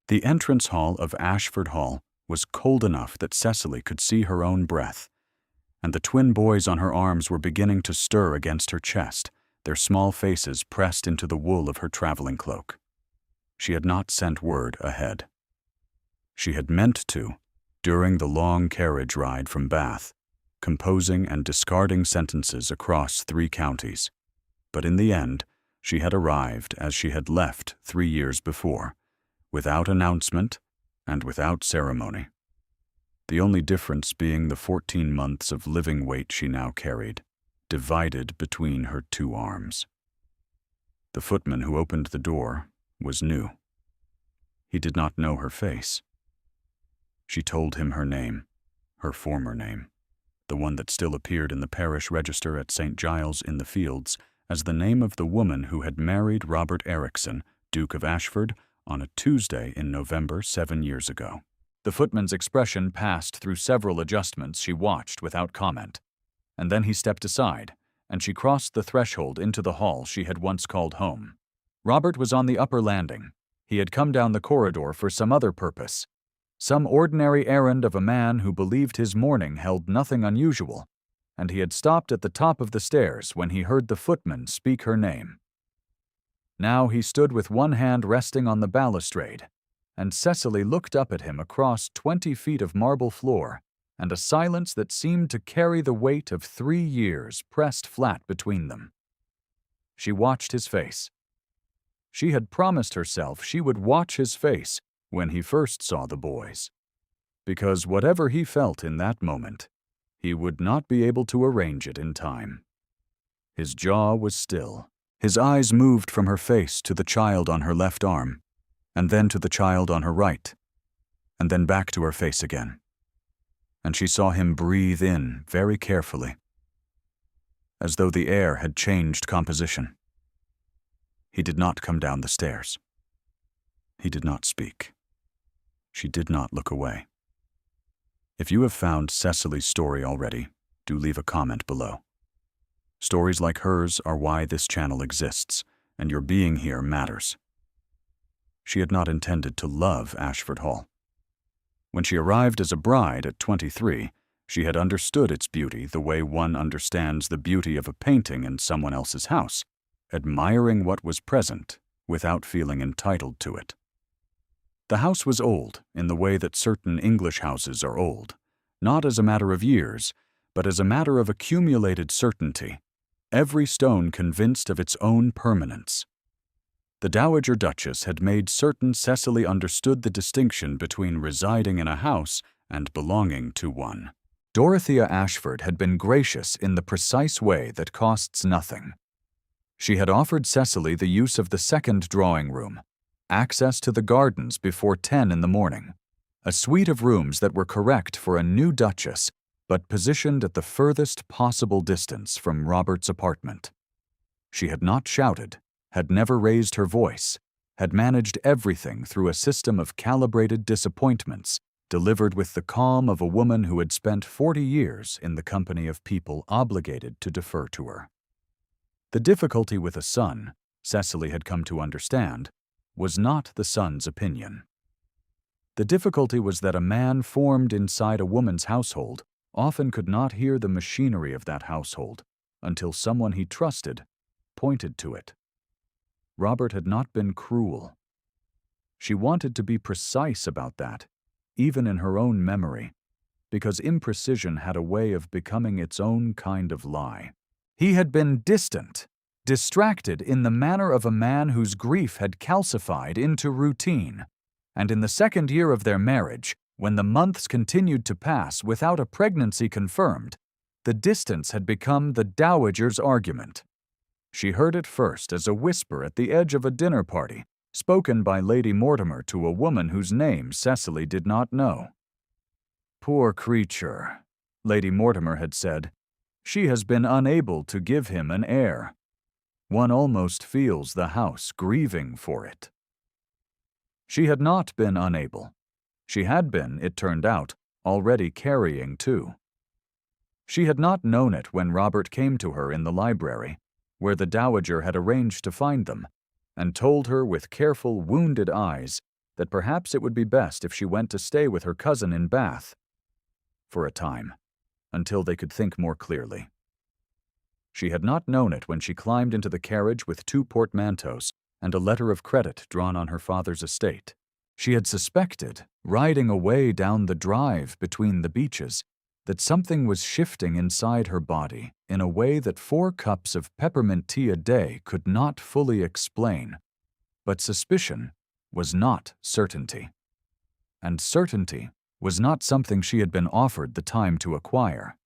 The entrance hall of Ashford Hall was cold enough that Cecily could see her own breath, and the twin boys on her arms were beginning to stir against her chest, their small faces pressed into the wool of her traveling cloak. She had not sent word ahead. She had meant to, during the long carriage ride from Bath, composing and discarding sentences across 3 counties, but in the end, she had arrived as she had left 3 years before, without announcement and without ceremony, the only difference being the 14 months of living weight she now carried, divided between her 2 arms. The footman who opened the door was new. He did not know her face. She told him her name, her former name, the one that still appeared in the parish register at St. Giles in the Fields as the name of the woman who had married Robert Ericsson, Duke of Ashford, on a Tuesday in November 7 years ago. The footman's expression passed through several adjustments she watched without comment, and then he stepped aside, and she crossed the threshold into the hall she had once called home. Robert was on the upper landing. He had come down the corridor for some other purpose, some ordinary errand of a man who believed his mourning held nothing unusual, and he had stopped at the top of the stairs when he heard the footman speak her name. Now he stood with one hand resting on the balustrade, and Cecily looked up at him across 20 feet of marble floor, and a silence that seemed to carry the weight of 3 years pressed flat between them. She watched his face. She had promised herself she would watch his face when he first saw the boys, because whatever he felt in that moment, he would not be able to arrange it in time. His jaw was still. His eyes moved from her face to the child on her left arm, and then to the child on her right, and then back to her face again. And she saw him breathe in very carefully, as though the air had changed composition. He did not come down the stairs. He did not speak. She did not look away. If you have found Cecily's story already, do leave a comment below. Stories like hers are why this channel exists, and your being here matters. She had not intended to love Ashford Hall. When she arrived as a bride at 23, she had understood its beauty the way one understands the beauty of a painting in someone else's house, admiring what was present without feeling entitled to it. The house was old in the way that certain English houses are old, not as a matter of years, but as a matter of accumulated certainty, every stone convinced of its own permanence. The Dowager Duchess had made certain Cecily understood the distinction between residing in a house and belonging to one. Dorothea Ashford had been gracious in the precise way that costs nothing. She had offered Cecily the use of the second drawing room, access to the gardens before 10 in the morning, a suite of rooms that were correct for a new duchess, but positioned at the furthest possible distance from Robert's apartment. She had not shouted, had never raised her voice, had managed everything through a system of calibrated disappointments, delivered with the calm of a woman who had spent 40 years in the company of people obligated to defer to her. The difficulty with a son, Cecily had come to understand, was not the son's opinion. The difficulty was that a man formed inside a woman's household often could not hear the machinery of that household until someone he trusted pointed to it. Robert had not been cruel. She wanted to be precise about that, even in her own memory, because imprecision had a way of becoming its own kind of lie. He had been distant, distracted in the manner of a man whose grief had calcified into routine, and in the 2nd year of their marriage, when the months continued to pass without a pregnancy confirmed, the distance had become the dowager's argument. She heard it first as a whisper at the edge of a dinner party, spoken by Lady Mortimer to a woman whose name Cecily did not know. "Poor creature," Lady Mortimer had said, "she has been unable to give him an heir. One almost feels the house grieving for it." She had not been unable. She had been, it turned out, already carrying 2. She had not known it when Robert came to her in the library, where the dowager had arranged to find them, and told her with careful, wounded eyes that perhaps it would be best if she went to stay with her cousin in Bath for a time, until they could think more clearly. She had not known it when she climbed into the carriage with 2 portmanteaus and a letter of credit drawn on her father's estate. She had suspected, riding away down the drive between the beeches, that something was shifting inside her body in a way that 4 cups of peppermint tea a day could not fully explain. But suspicion was not certainty. And certainty was not something she had been offered the time to acquire.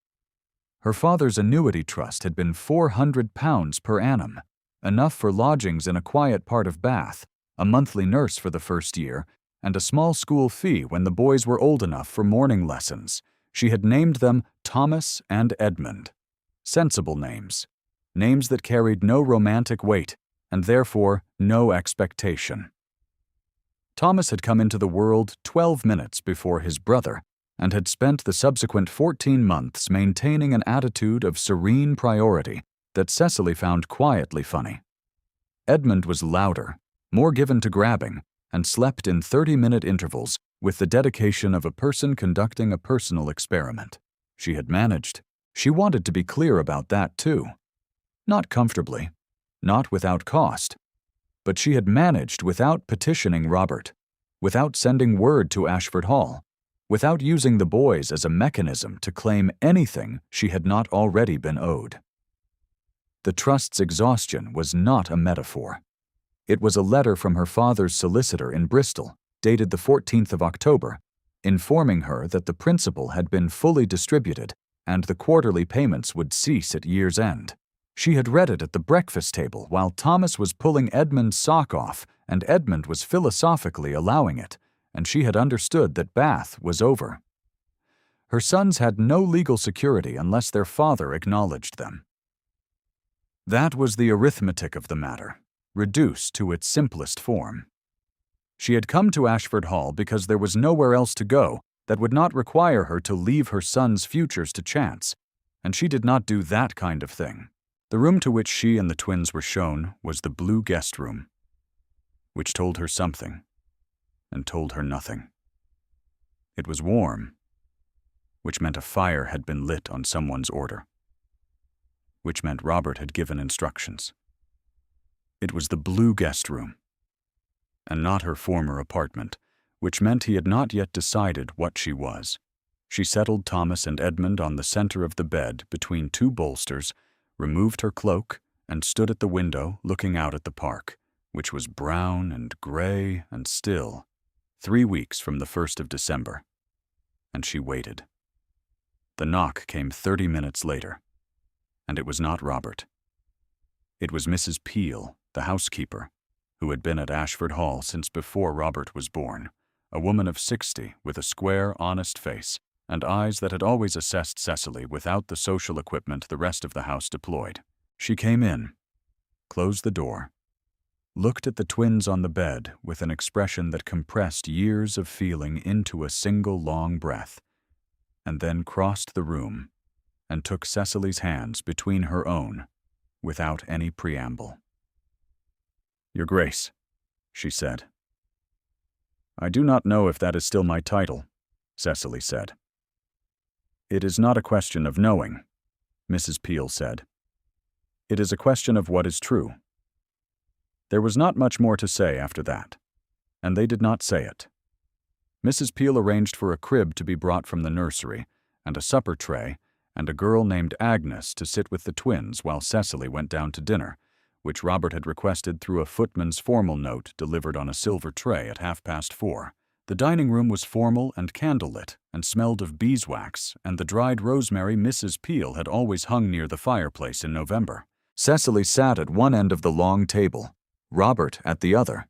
Her father's annuity trust had been £400 per annum, enough for lodgings in a quiet part of Bath, a monthly nurse for the first year, and a small school fee when the boys were old enough for morning lessons. She had named them Thomas and Edmund. Sensible names. Names that carried no romantic weight, and therefore no expectation. Thomas had come into the world 12 minutes before his brother, and had spent the subsequent 14 months maintaining an attitude of serene priority that Cecily found quietly funny. Edmund was louder, more given to grabbing, and slept in 30-minute intervals with the dedication of a person conducting a personal experiment. She had managed. She wanted to be clear about that too. Not comfortably, not without cost, but she had managed without petitioning Robert, without sending word to Ashford Hall, without using the boys as a mechanism to claim anything she had not already been owed. The trust's exhaustion was not a metaphor. It was a letter from her father's solicitor in Bristol, dated the 14th of October, informing her that the principal had been fully distributed and the quarterly payments would cease at year's end. She had read it at the breakfast table while Thomas was pulling Edmund's sock off and Edmund was philosophically allowing it, and she had understood that Bath was over. Her sons had no legal security unless their father acknowledged them. That was the arithmetic of the matter, reduced to its simplest form. She had come to Ashford Hall because there was nowhere else to go that would not require her to leave her sons' futures to chance, and she did not do that kind of thing. The room to which she and the twins were shown was the blue guest room, which told her something, and told her nothing. It was warm, which meant a fire had been lit on someone's order, which meant Robert had given instructions. It was the blue guest room, and not her former apartment, which meant he had not yet decided what she was. She settled Thomas and Edmund on the center of the bed between 2 bolsters, removed her cloak, and stood at the window looking out at the park, which was brown and gray and still, 3 weeks from the 1st of December. And she waited. The knock came 30 minutes later, and it was not Robert. It was Mrs. Peel, the housekeeper, who had been at Ashford Hall since before Robert was born, a woman of 60 with a square, honest face and eyes that had always assessed Cecily without the social equipment the rest of the house deployed. She came in, closed the door, looked at the twins on the bed with an expression that compressed years of feeling into a single long breath, and then crossed the room and took Cecily's hands between her own without any preamble. "Your Grace," she said. "I do not know if that is still my title," Cecily said. "It is not a question of knowing," Mrs. Peel said. "It is a question of what is true." There was not much more to say after that, and they did not say it. Mrs. Peel arranged for a crib to be brought from the nursery, and a supper tray, and a girl named Agnes to sit with the twins while Cecily went down to dinner, which Robert had requested through a footman's formal note delivered on a silver tray at 4:30. The dining room was formal and candlelit and smelled of beeswax and the dried rosemary Mrs. Peel had always hung near the fireplace in November. Cecily sat at one end of the long table, Robert at the other,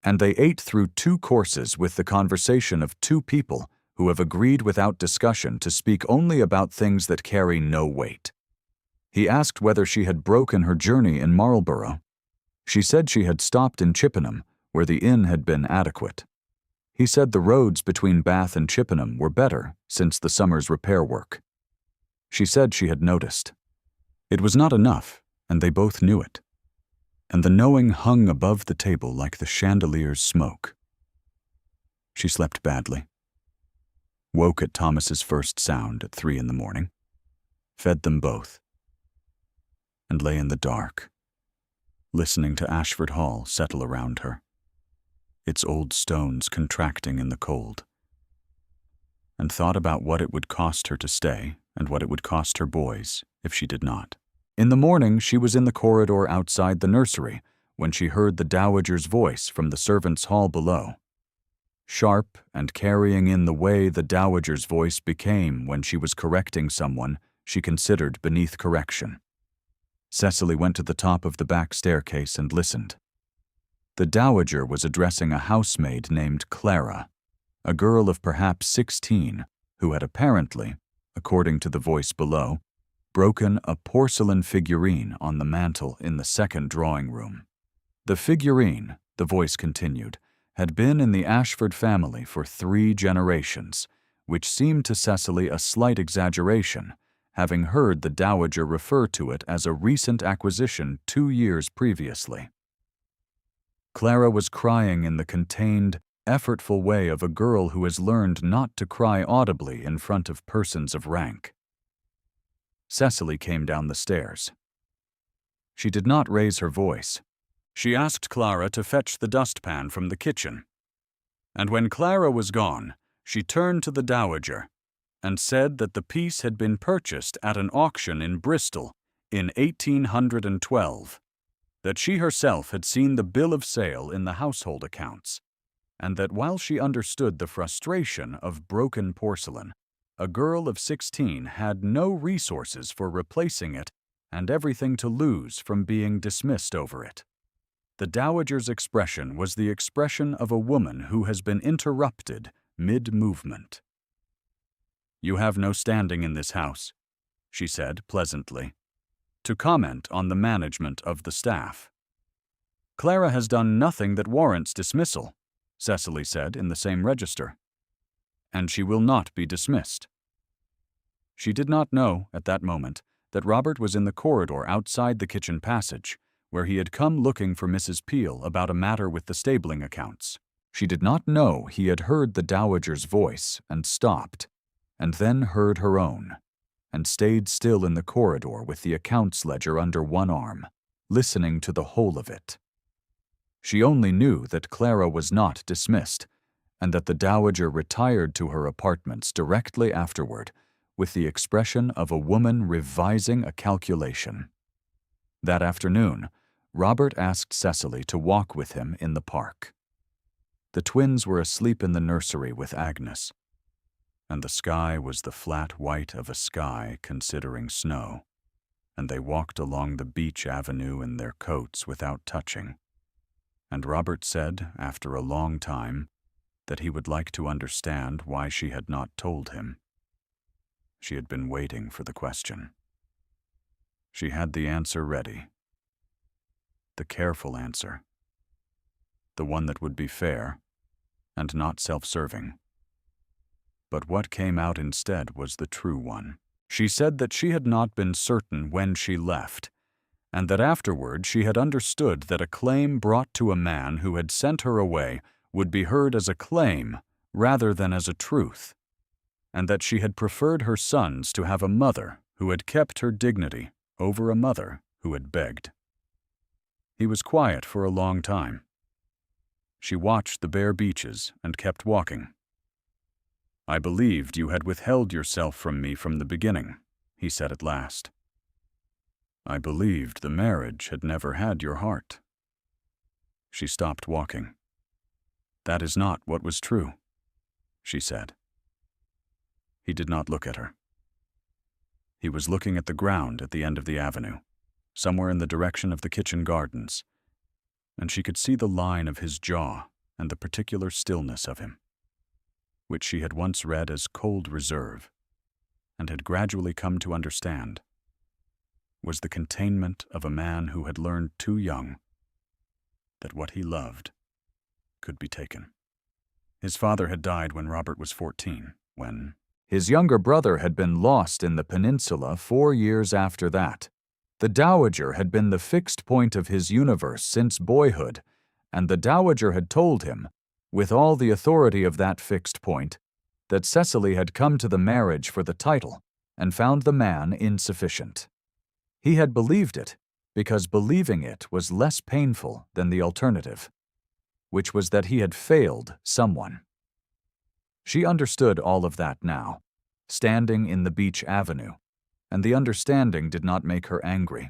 and they ate through 2 courses with the conversation of 2 people who have agreed without discussion to speak only about things that carry no weight. He asked whether she had broken her journey in Marlborough. She said she had stopped in Chippenham, where the inn had been adequate. He said the roads between Bath and Chippenham were better since the summer's repair work. She said she had noticed. It was not enough, and they both knew it. And the knowing hung above the table like the chandelier's smoke. She slept badly, woke at Thomas's first sound at 3 in the morning, fed them both, and lay in the dark, listening to Ashford Hall settle around her, its old stones contracting in the cold, and thought about what it would cost her to stay and what it would cost her boys if she did not. In the morning, she was in the corridor outside the nursery when she heard the dowager's voice from the servants' hall below, sharp and carrying in the way the dowager's voice became when she was correcting someone she considered beneath correction. Cecily went to the top of the back staircase and listened. The dowager was addressing a housemaid named Clara, a girl of perhaps 16, who had apparently, according to the voice below, broken a porcelain figurine on the mantel in the second drawing room. The figurine, the voice continued, had been in the Ashford family for 3 generations, which seemed to Cecily a slight exaggeration, having heard the dowager refer to it as a recent acquisition 2 years previously. Clara was crying in the contained, effortful way of a girl who has learned not to cry audibly in front of persons of rank. Cecily came down the stairs. She did not raise her voice. She asked Clara to fetch the dustpan from the kitchen. And when Clara was gone, she turned to the dowager and said that the piece had been purchased at an auction in Bristol in 1812, that she herself had seen the bill of sale in the household accounts, and that while she understood the frustration of broken porcelain, a girl of 16 had no resources for replacing it and everything to lose from being dismissed over it. The dowager's expression was the expression of a woman who has been interrupted mid-movement. "You have no standing in this house," she said pleasantly, to comment on the management of the staff. "Clara has done nothing that warrants dismissal," Cecily said in the same register, "and she will not be dismissed." She did not know, at that moment, that Robert was in the corridor outside the kitchen passage, where he had come looking for Mrs. Peel about a matter with the stabling accounts. She did not know he had heard the dowager's voice and stopped, and then heard her own, and stayed still in the corridor with the accounts ledger under one arm, listening to the whole of it. She only knew that Clara was not dismissed, and that the dowager retired to her apartments directly afterward with the expression of a woman revising a calculation. That afternoon, Robert asked Cecily to walk with him in the park. The twins were asleep in the nursery with Agnes, and the sky was the flat white of a sky considering snow, and they walked along the beech avenue in their coats without touching. And Robert said, after a long time, that he would like to understand why she had not told him. She had been waiting for the question. She had the answer ready. The careful answer. The one that would be fair and not self-serving. But what came out instead was the true one. She said that she had not been certain when she left, and that afterward she had understood that a claim brought to a man who had sent her away would be heard as a claim rather than as a truth, and that she had preferred her sons to have a mother who had kept her dignity over a mother who had begged. He was quiet for a long time. She watched the bare beeches and kept walking. "I believed you had withheld yourself from me from the beginning," he said at last. "I believed the marriage had never had your heart." She stopped walking. "That is not what was true," she said. He did not look at her. He was looking at the ground at the end of the avenue, somewhere in the direction of the kitchen gardens, and she could see the line of his jaw and the particular stillness of him, which she had once read as cold reserve, and had gradually come to understand, was the containment of a man who had learned too young that what he loved could be taken. His father had died when Robert was 14, when his younger brother had been lost in the peninsula 4 years after that. The dowager had been the fixed point of his universe since boyhood, and the dowager had told him with all the authority of that fixed point, that Cecily had come to the marriage for the title and found the man insufficient. He had believed it because believing it was less painful than the alternative, which was that he had failed someone. She understood all of that now, standing in the beach avenue, and the understanding did not make her angry.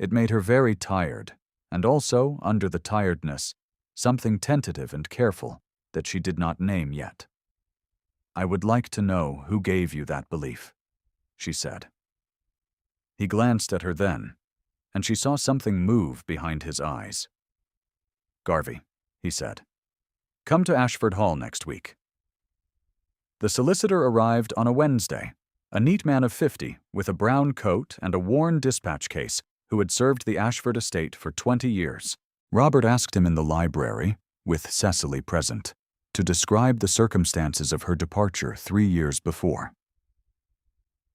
It made her very tired, and also, under the tiredness, something tentative and careful that she did not name yet. "I would like to know who gave you that belief," she said. He glanced at her then, and she saw something move behind his eyes. "Garvey," he said, "come to Ashford Hall next week." The solicitor arrived on a Wednesday, a neat man of 50 with a brown coat and a worn dispatch case who had served the Ashford estate for 20 years. Robert asked him in the library, with Cecily present, to describe the circumstances of her departure 3 years before.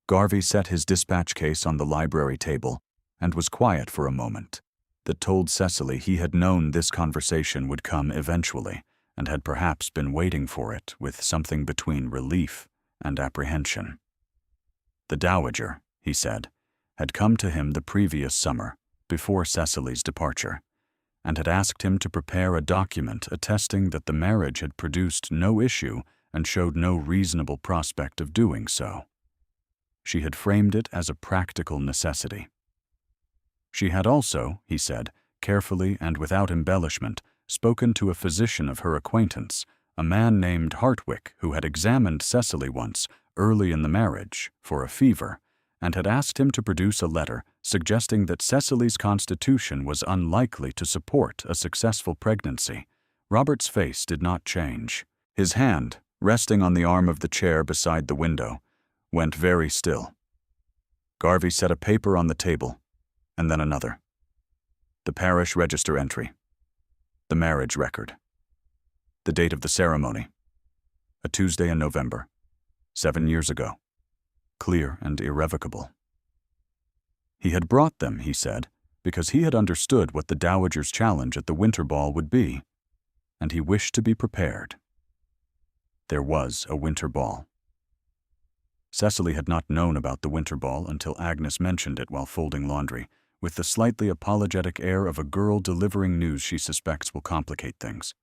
Garvey set his dispatch case on the library table and was quiet for a moment. That told Cecily he had known this conversation would come eventually and had perhaps been waiting for it with something between relief and apprehension. The Dowager, he said, had come to him the previous summer, before Cecily's departure, and had asked him to prepare a document attesting that the marriage had produced no issue and showed no reasonable prospect of doing so. She had framed it as a practical necessity. She had also, he said, carefully and without embellishment, spoken to a physician of her acquaintance, a man named Hartwick, who had examined Cecily once, early in the marriage, for a fever, and had asked him to produce a letter suggesting that Cecily's constitution was unlikely to support a successful pregnancy. Robert's face did not change. His hand, resting on the arm of the chair beside the window, went very still. Garvey set a paper on the table, and then another. The parish register entry. The marriage record. The date of the ceremony. A Tuesday in November, 7 years ago. Clear and irrevocable. He had brought them, he said, because he had understood what the Dowager's challenge at the winter ball would be, and he wished to be prepared. There was a winter ball. Cecily had not known about the winter ball until Agnes mentioned it while folding laundry, with the slightly apologetic air of a girl delivering news she suspects will complicate things.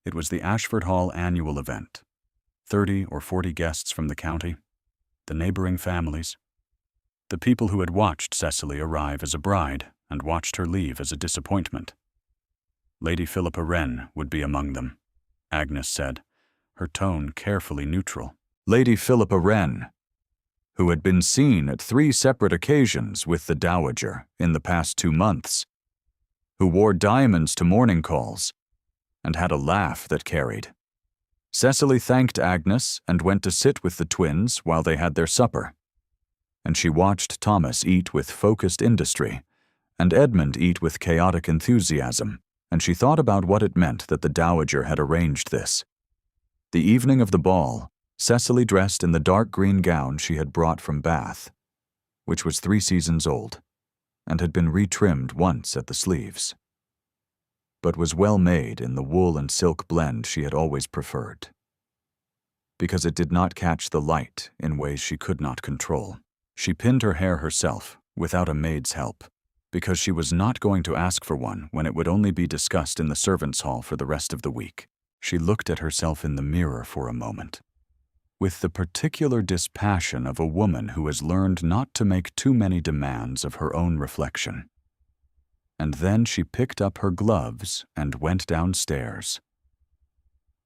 It was the Ashford Hall annual event. 30 or 40 guests from the county, the neighboring families, the people who had watched Cecily arrive as a bride and watched her leave as a disappointment. Lady Philippa Wren would be among them, Agnes said, her tone carefully neutral. Lady Philippa Wren, who had been seen at 3 separate occasions with the Dowager in the past 2 months, who wore diamonds to morning calls and had a laugh that carried. Cecily thanked Agnes and went to sit with the twins while they had their supper, and she watched Thomas eat with focused industry and Edmund eat with chaotic enthusiasm, and she thought about what it meant that the Dowager had arranged this. The evening of the ball, Cecily dressed in the dark green gown she had brought from Bath, which was 3 seasons old, and had been retrimmed once at the sleeves, but was well made in the wool and silk blend she had always preferred, because it did not catch the light in ways she could not control. She pinned her hair herself, without a maid's help, because she was not going to ask for one when it would only be discussed in the servants' hall for the rest of the week. She looked at herself in the mirror for a moment, with the particular dispassion of a woman who has learned not to make too many demands of her own reflection. And then she picked up her gloves and went downstairs.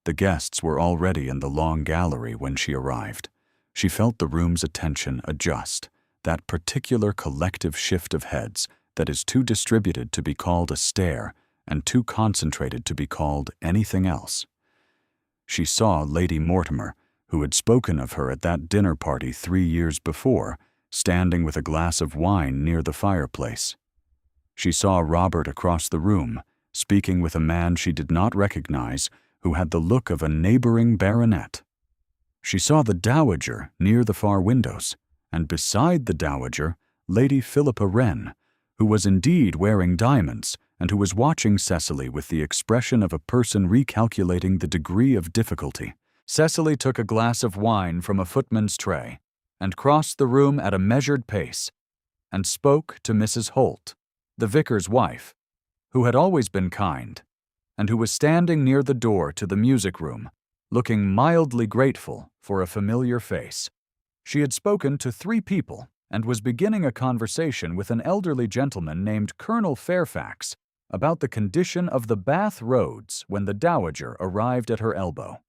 The guests were already in the long gallery when she arrived. She felt the room's attention adjust, that particular collective shift of heads that is too distributed to be called a stare and too concentrated to be called anything else. She saw Lady Mortimer, who had spoken of her at that dinner party 3 years before, standing with a glass of wine near the fireplace. She saw Robert across the room, speaking with a man she did not recognize, who had the look of a neighboring baronet. She saw the Dowager near the far windows, and beside the Dowager, Lady Philippa Wren, who was indeed wearing diamonds and who was watching Cecily with the expression of a person recalculating the degree of difficulty. Cecily took a glass of wine from a footman's tray and crossed the room at a measured pace and spoke to Mrs. Holt, the vicar's wife, who had always been kind and who was standing near the door to the music room, looking mildly grateful for a familiar face. She had spoken to 3 people and was beginning a conversation with an elderly gentleman named Colonel Fairfax about the condition of the Bath roads when the Dowager arrived at her elbow.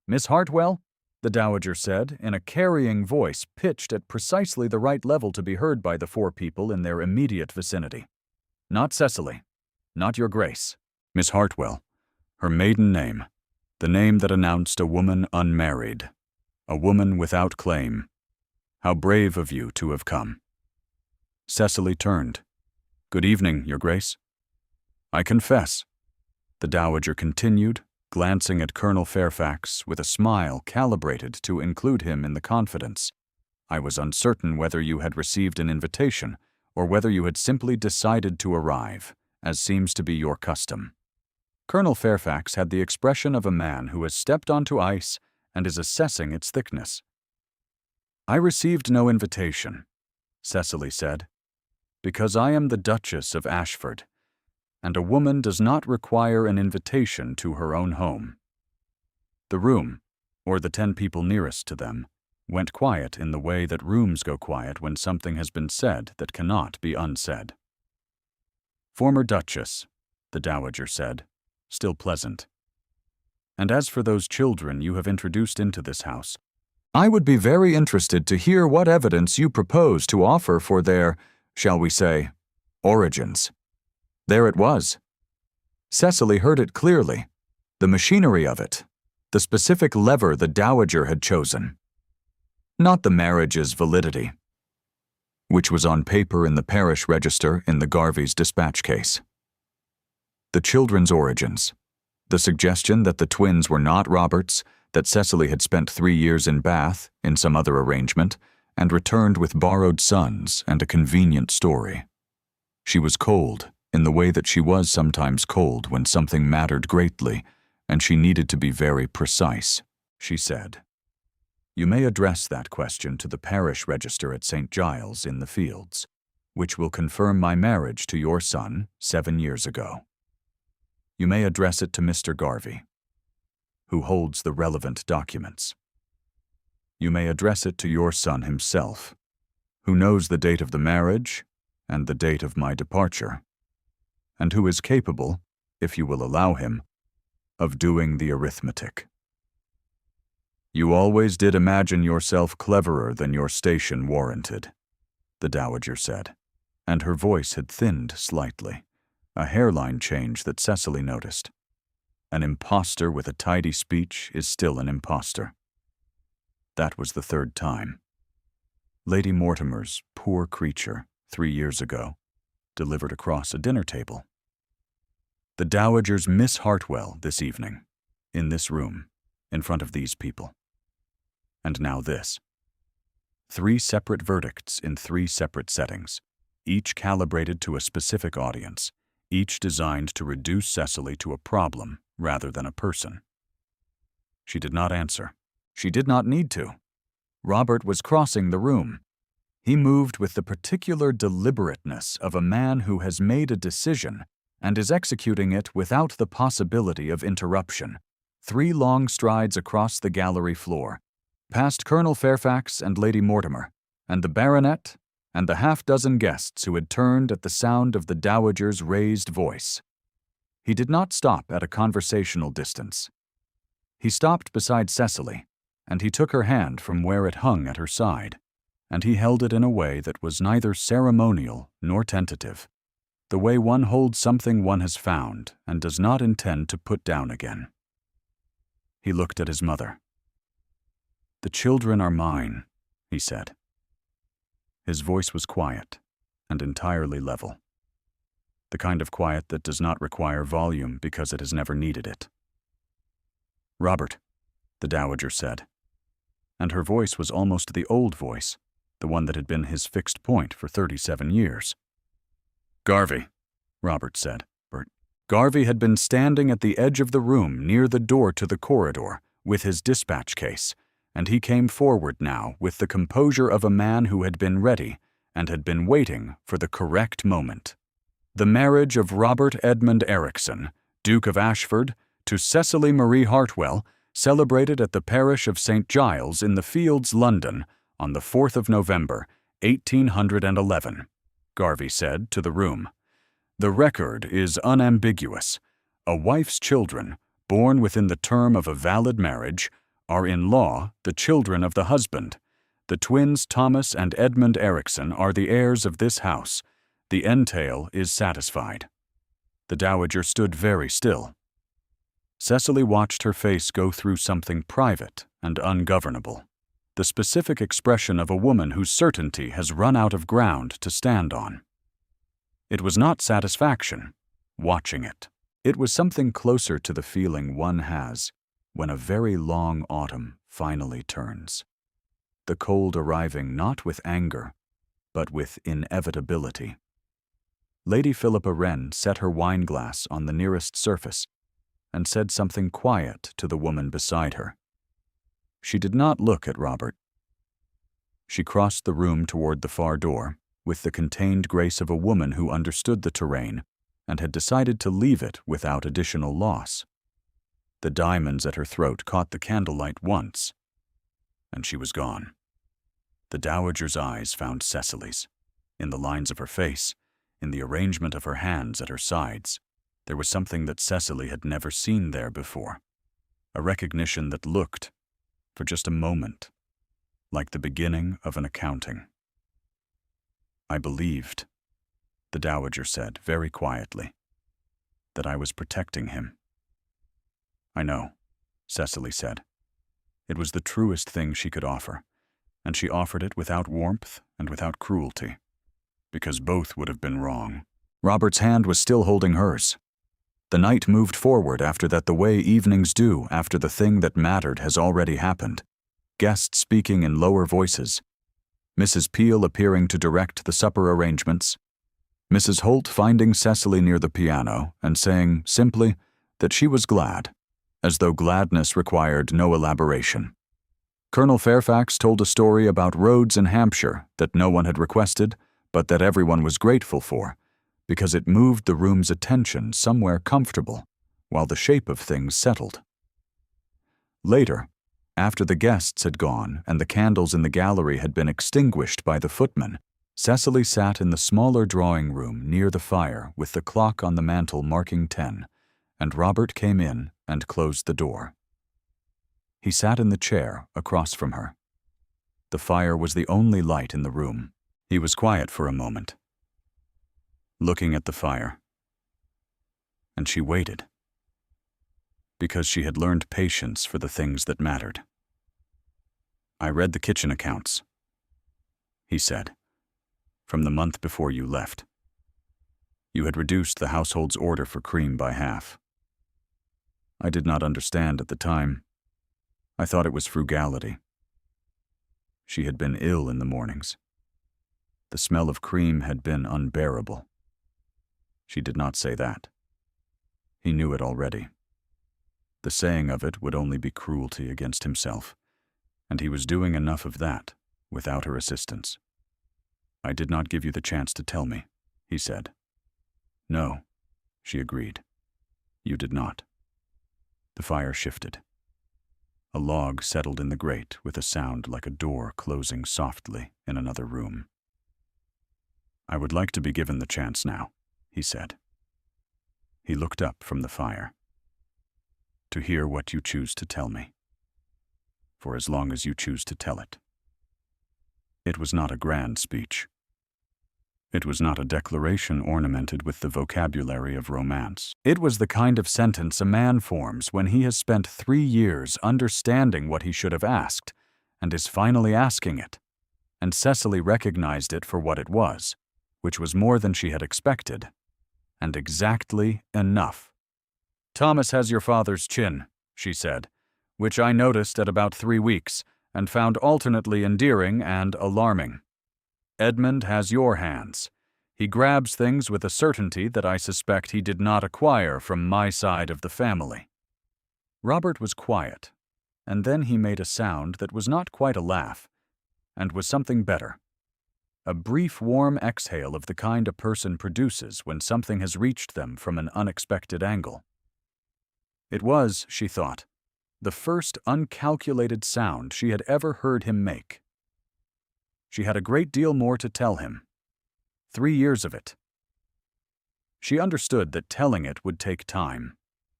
"Miss Hartwell," the Dowager said, in a carrying voice pitched at precisely the right level to be heard by the 4 people in their immediate vicinity. "Not Cecily. Not your Grace. Miss Hartwell. Her maiden name. The name that announced a woman unmarried. A woman without claim. How brave of you to have come." Cecily turned. "Good evening, Your Grace." "I confess," the Dowager continued, glancing at Colonel Fairfax with a smile calibrated to include him in the confidence, "I was uncertain whether you had received an invitation or whether you had simply decided to arrive, as seems to be your custom." Colonel Fairfax had the expression of a man who has stepped onto ice and is assessing its thickness. "I received no invitation," Cecily said, "because I am the Duchess of Ashford, and a woman does not require an invitation to her own home." The room, or the 10 people nearest to them, went quiet in the way that rooms go quiet when something has been said that cannot be unsaid. "Former Duchess," the Dowager said, still pleasant. "And as for those children you have introduced into this house, I would be very interested to hear what evidence you propose to offer for their, shall we say, origins." There it was. Cecily heard it clearly. The machinery of it. The specific lever the Dowager had chosen. Not the marriage's validity, which was on paper in the parish register in the Garveys' dispatch case. The children's origins. The suggestion that the twins were not Roberts, that Cecily had spent 3 years in Bath, in some other arrangement, and returned with borrowed sons and a convenient story. She was cold, in the way that she was sometimes cold when something mattered greatly, and she needed to be very precise, she said. "You may address that question to the parish register at St. Giles in the Fields, which will confirm my marriage to your son 7 years ago. You may address it to Mr. Garvey, who holds the relevant documents. You may address it to your son himself, who knows the date of the marriage and the date of my departure, and who is capable, if you will allow him, of doing the arithmetic. You always did imagine yourself cleverer than your station warranted," the Dowager said, and her voice had thinned slightly, a hairline change that Cecily noticed. An impostor with a tidy speech is still an impostor. That was the 3rd time. Lady Mortimer's poor creature, 3 years ago, delivered across a dinner table. The Dowager's Miss Hartwell this evening, in this room, in front of these people. And now this. 3 separate verdicts in 3 separate settings, each calibrated to a specific audience, each designed to reduce Cecily to a problem rather than a person. She did not answer. She did not need to. Robert was crossing the room. He moved with the particular deliberateness of a man who has made a decision and is executing it without the possibility of interruption. 3 long strides across the gallery floor, past Colonel Fairfax and Lady Mortimer, and the baronet, and the 6 guests who had turned at the sound of the Dowager's raised voice. He did not stop at a conversational distance. He stopped beside Cecily, and he took her hand from where it hung at her side, and he held it in a way that was neither ceremonial nor tentative, the way one holds something one has found and does not intend to put down again. He looked at his mother. "The children are mine," he said. His voice was quiet and entirely level. The kind of quiet that does not require volume because it has never needed it. "Robert," the Dowager said, and her voice was almost the old voice, the one that had been his fixed point for 37 years. "Garvey," Robert said. Garvey had been standing at the edge of the room near the door to the corridor with his dispatch case, and he came forward now with the composure of a man who had been ready and had been waiting for the correct moment. The marriage of Robert Edmund Erickson, Duke of Ashford, to Cecily Marie Hartwell, celebrated at the parish of St. Giles in the Fields, London, on the 4th of November, 1811, Garvey said to the room. The record is unambiguous. A wife's children, born within the term of a valid marriage, are in law the children of the husband. The twins Thomas and Edmund Erickson are the heirs of this house. The entail is satisfied. The dowager stood very still. Cecily watched her face go through something private and ungovernable, the specific expression of a woman whose certainty has run out of ground to stand on. It was not satisfaction, watching it. It was something closer to the feeling one has when a very long autumn finally turns. The cold arriving not with anger, but with inevitability. Lady Philippa Wren set her wineglass on the nearest surface and said something quiet to the woman beside her. She did not look at Robert. She crossed the room toward the far door, with the contained grace of a woman who understood the terrain and had decided to leave it without additional loss. The diamonds at her throat caught the candlelight once, and she was gone. The dowager's eyes found Cecily's. In the lines of her face, in the arrangement of her hands at her sides, there was something that Cecily had never seen there before, a recognition that looked, for just a moment, like the beginning of an accounting. I believed, the dowager said very quietly, that I was protecting him. I know, Cecily said. It was the truest thing she could offer, and she offered it without warmth and without cruelty, because both would have been wrong. Robert's hand was still holding hers. The night moved forward after that the way evenings do after the thing that mattered has already happened, guests speaking in lower voices, Mrs. Peel appearing to direct the supper arrangements, Mrs. Holt finding Cecily near the piano and saying, simply, that she was glad, as though gladness required no elaboration. Colonel Fairfax told a story about roads in Hampshire that no one had requested, but that everyone was grateful for, because it moved the room's attention somewhere comfortable, while the shape of things settled. Later, after the guests had gone and the candles in the gallery had been extinguished by the footman, Cecily sat in the smaller drawing room near the fire with the clock on the mantel marking 10, and Robert came in and closed the door. He sat in the chair across from her. The fire was the only light in the room. He was quiet for a moment, looking at the fire. And she waited, because she had learned patience for the things that mattered. I read the kitchen accounts, he said, from the month before you left. You had reduced the household's order for cream by half. I did not understand at the time. I thought it was frugality. She had been ill in the mornings. The smell of cream had been unbearable. She did not say that. He knew it already. The saying of it would only be cruelty against himself, and he was doing enough of that without her assistance. I did not give you the chance to tell me, he said. No, she agreed. You did not. The fire shifted. A log settled in the grate with a sound like a door closing softly in another room. I would like to be given the chance now, he said. He looked up from the fire. To hear what you choose to tell me. For as long as you choose to tell it. It was not a grand speech. It was not a declaration ornamented with the vocabulary of romance. It was the kind of sentence a man forms when he has spent 3 years understanding what he should have asked and is finally asking it, and Cecily recognized it for what it was, which was more than she had expected, and exactly enough. Thomas has your father's chin, she said, which I noticed at about 3 weeks and found alternately endearing and alarming. Edmund has your hands. He grabs things with a certainty that I suspect he did not acquire from my side of the family." Robert was quiet, and then he made a sound that was not quite a laugh, and was something better. A brief, warm exhale of the kind a person produces when something has reached them from an unexpected angle. It was, she thought, the first uncalculated sound she had ever heard him make. She had a great deal more to tell him. 3 years of it. She understood that telling it would take time,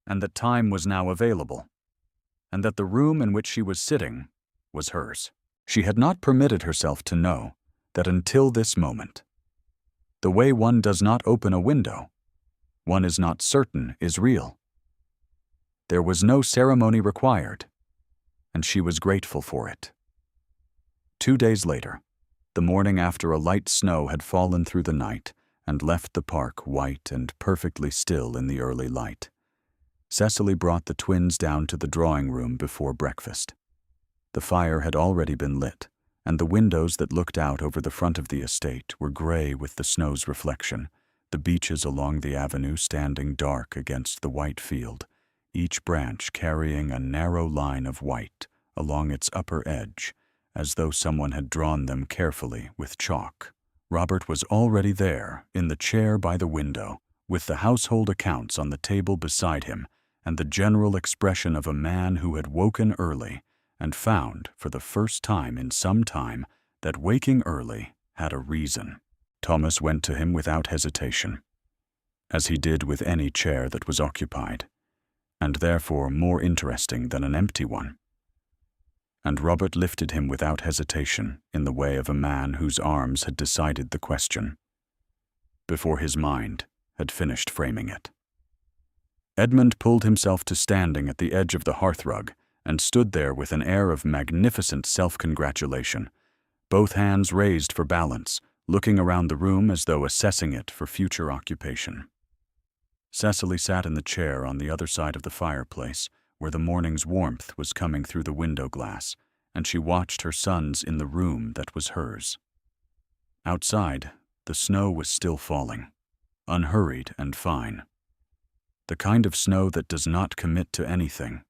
and that time was now available, and that the room in which she was sitting was hers. She had not permitted herself to know that until this moment, the way one does not open a window, one is not certain is real. There was no ceremony required, and she was grateful for it. 2 days later, the morning after a light snow had fallen through the night and left the park white and perfectly still in the early light, Cecily brought the twins down to the drawing room before breakfast. The fire had already been lit, and the windows that looked out over the front of the estate were gray with the snow's reflection, the beeches along the avenue standing dark against the white field, each branch carrying a narrow line of white along its upper edge, as though someone had drawn them carefully with chalk. Robert was already there, in the chair by the window, with the household accounts on the table beside him, and the general expression of a man who had woken early and found, for the first time in some time, that waking early had a reason. Thomas went to him without hesitation, as he did with any chair that was occupied, and therefore more interesting than an empty one. And Robert lifted him without hesitation in the way of a man whose arms had decided the question, before his mind had finished framing it. Edmund pulled himself to standing at the edge of the hearthrug and stood there with an air of magnificent self-congratulation, both hands raised for balance, looking around the room as though assessing it for future occupation. Cecily sat in the chair on the other side of the fireplace, where the morning's warmth was coming through the window glass, and she watched her sons in the room that was hers. Outside, the snow was still falling, unhurried and fine. The kind of snow that does not commit to anything,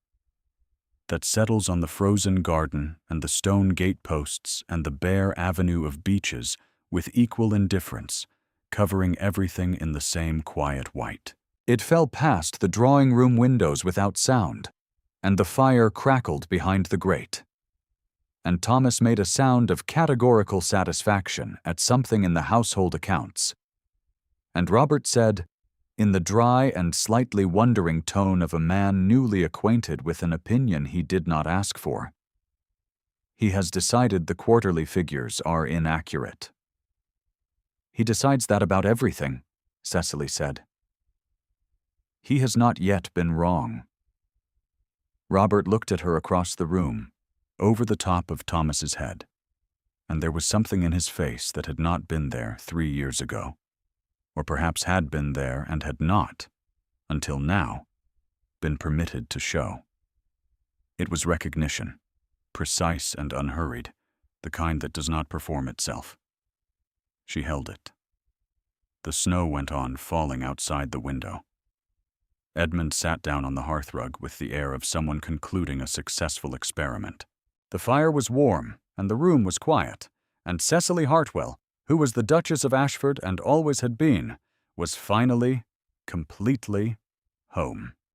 that settles on the frozen garden and the stone gateposts and the bare avenue of beeches with equal indifference, covering everything in the same quiet white. It fell past the drawing-room windows without sound, and the fire crackled behind the grate. And Thomas made a sound of categorical satisfaction at something in the household accounts. And Robert said, in the dry and slightly wondering tone of a man newly acquainted with an opinion he did not ask for, "He has decided the quarterly figures are inaccurate." "He decides that about everything," Cecily said. "He has not yet been wrong." Robert looked at her across the room, over the top of Thomas's head, and there was something in his face that had not been there 3 years ago, or perhaps had been there and had not, until now, been permitted to show. It was recognition, precise and unhurried, the kind that does not perform itself. She held it. The snow went on falling outside the window. Edmund sat down on the hearthrug with the air of someone concluding a successful experiment. The fire was warm, and the room was quiet, and Cecily Hartwell, who was the Duchess of Ashford and always had been, was finally, completely home.